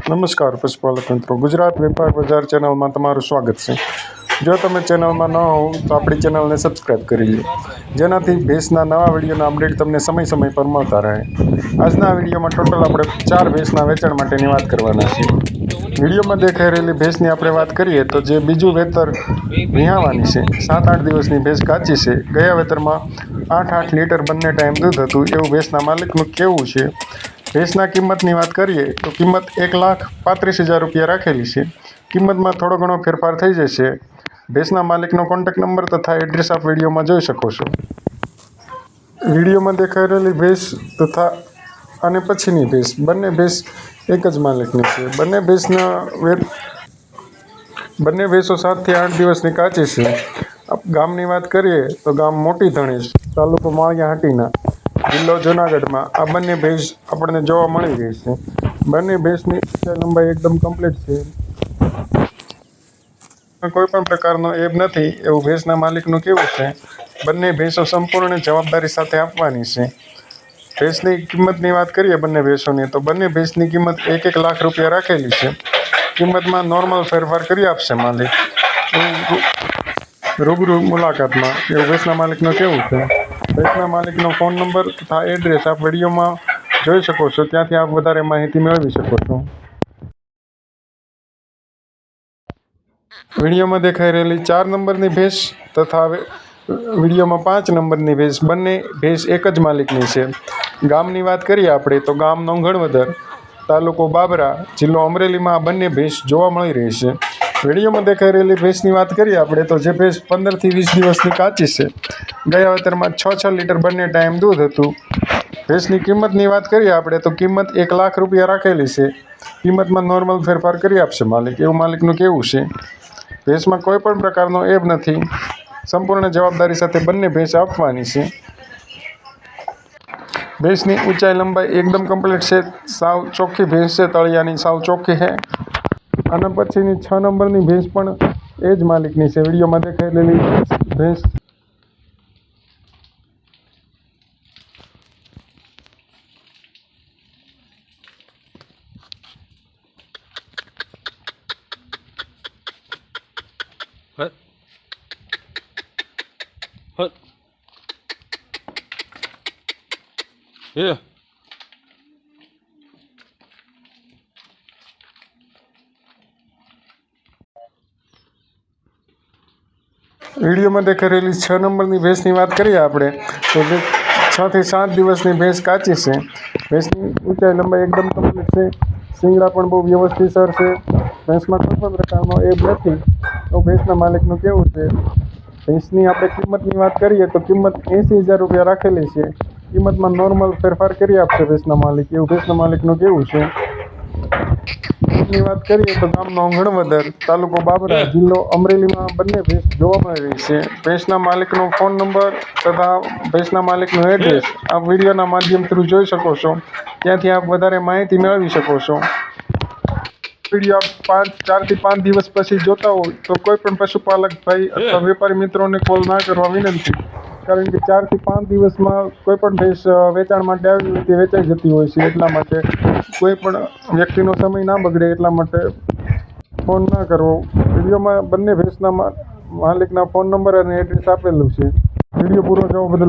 નમસ્કાર પશુપાલક મિત્રો, ગુજરાત વેપાર બજાર ચેનલમાં તમારું સ્વાગત છે। જો તમે ચેનલમાં ન હો તો આપણી ચેનલને સબસ્ક્રાઈબ કરી લો, જેનાથી ભેંસના નવા વિડીયોના અપડેટ તમને સમય સમય પર મળતા રહે। આજના વિડીયોમાં ટોટલ આપણે 4 ભેંસના વેચાણ માટેની વાત કરવાના છીએ। વિડીયોમાં દેખાઈ રહેલી ભેંસની આપણે વાત કરીએ તો જે બીજું વેતર વિહાવાની છે, 7-8 દિવસની ભેંસ કાચી છે, ગયા વેતરમાં 8-8 લીટર બંને ટાઈમ દૂધ હતું એવું ભેંસના માલિકનું કહેવું છે। ભેંસના કિંમતની વાત કરીએ તો કિંમત 1,35,000 રૂપિયા રાખેલી છે। કિંમતમાં થોડો ઘણો ફેરફાર થઈ જશે। ભેંસના માલિકનો કોન્ટેક્ટ નંબર તથા એડ્રેસ આપ વિડીયોમાં જોઈ શકો છો। વિડીયોમાં દેખાઈ રહેલી ભેંસ તથા અને પછીની ભેંસ બંને ભેંસ એક જ માલિકની છે। બંને ભેંસો 7 થી 8 દિવસની કાચી છે। ગામની વાત કરીએ તો ગામ મોટી ધણેજ, તાલુકો માળિયા હાટીના, જિલ્લો જૂનાગઢમાં આ બંને ભેંસ આપણને જોવા મળી રહી છે। બંને ભેંસની લંબાઈ એકદમ કમ્પ્લીટ છે, કોઈ પણ પ્રકારનો એબ નથી એવું ભેંસના માલિકનું કહેવું છે। બંને ભેંસો સંપૂર્ણ જવાબદારી સાથે આપવાની છે। ભેંસની કિંમતની વાત કરીએ બંને ભેંસોની તો બંને ભેંસની કિંમત 1-1 લાખ રૂપિયા રાખેલી છે। કિંમતમાં નોર્મલ ફેરફાર કરી આપશે માલિક, રૂબરૂ મુલાકાતમાં એવું ભેંસના માલિકનું કહેવું છે। ભેંસના માલિકનો ફોન નંબર તથા એડ્રેસ આપ વિડીયોમાં જોઈ શકો છો, ત્યાંથી આપ વધારે માહિતી મેળવી શકો છો। વિડીયોમાં દેખાઈ રહેલી 4 નંબરની ભેંસ તથા વિડીયોમાં 5 નંબરની ભેંસ બંને ભેંસ એક જ માલિકની છે। ગામની વાત કરીએ આપણે તો ગામ નોંઘણવદર, તાલુકો બાબરા, જિલ્લો અમરેલીમાં આ બંને ભેંસ જોવા મળી રહી છે। વિડીયોમાં દેખાઈ રહેલી ભેંસની વાત કરીએ આપણે તો જે ભેંસ 15 થી 20 દિવસની કાચી છે, ગયા વેતરમાં 6 લીટર બંને ટાઈમ દૂધ હતું। ભેંસની કિંમતની વાત કરીએ આપણે તો કિંમત 1 લાખ રૂપિયા રાખેલી છે। કિંમતમાં નોર્મલ ફેરફાર કરી આપશે માલિક એવું માલિકનું કહેવું છે। ભેંસમાં કોઈ પણ પ્રકારનો એબ નથી, સંપૂર્ણ જવાબદારી સાથે બંને ભેંસ આપવાની છે। ભેંસની ઊંચાઈ લંબાઈ એકદમ કમ્પ્લીટ છે, સાવ ચોખ્ખી ભેંસ છે, તળિયાની સાવ ચોખ્ખી છે। આના પછીની 6 નંબરની ભેંસ પણ એ જ માલિકની છે। વિડીયોમાં દેખાઈ રહેલી ભેંસ Hut. Hut. Yeah. વિડીયોમાં દેખાઈ રહેલી 6 નંબરની ભેંસની વાત કરીએ આપણે તો 6 થી 7 દિવસની ભેંસ કાચી છે। ભેંસની ઊંચાઈ લંબાઈ એકદમ કમ્પ્લીટ છે, શિંગડા પણ બહુ વ્યવસ્થિત સર છે। ભેંસમાં કોઈ પણ પ્રકારનો એબ નથી તો ભેંસના માલિકનું કહેવું છે। ભેંસની આપણે કિંમતની વાત કરીએ તો કિંમત 80,000 રૂપિયા રાખેલી છે। કિંમતમાં નોર્મલ ફેરફાર કરી આપશે ભેંસના માલિક એવું ભેંસના માલિકનું કહેવું છે। ની વાત કરીએ તો ગામ નોંઘણવદર, તાલુકો બાબરા, જિલ્લો અમરેલીમાં બંને ભેંસ જોવા મળી રહી છે। ભેંસના માલિકનો ફોન નંબર તથા ભેંસના માલિકનું એડ્રેસ આપ વિડીયોના માધ્યમ થ્રુ જોઈ શકો છો, ત્યાંથી આપ વધારે માહિતી મેળવી શકો છો। વિડીયો આપ 4 થી 5 દિવસ પછી જોતા હોય તો કોઈ પણ પશુપાલક ભાઈ અથવા વેપારી મિત્રોને કોલ ના કરવા વિનંતી, કારણ કે 4 થી 5 દિવસમાં કોઈ પણ ભેંસ વેચાણ માટે આવી હોય તે વેચાઈ જતી હોય છે। એટલા માટે કોઈ પણ વ્યક્તિનો સમય ના બગડે એટલા માટે ફોન ના કરવો। વિડીયોમાં બંને ભેંસના માલિકના ફોન નંબર અને એડ્રેસ આપેલું છે। વિડીયો પૂરો જોવા બદલ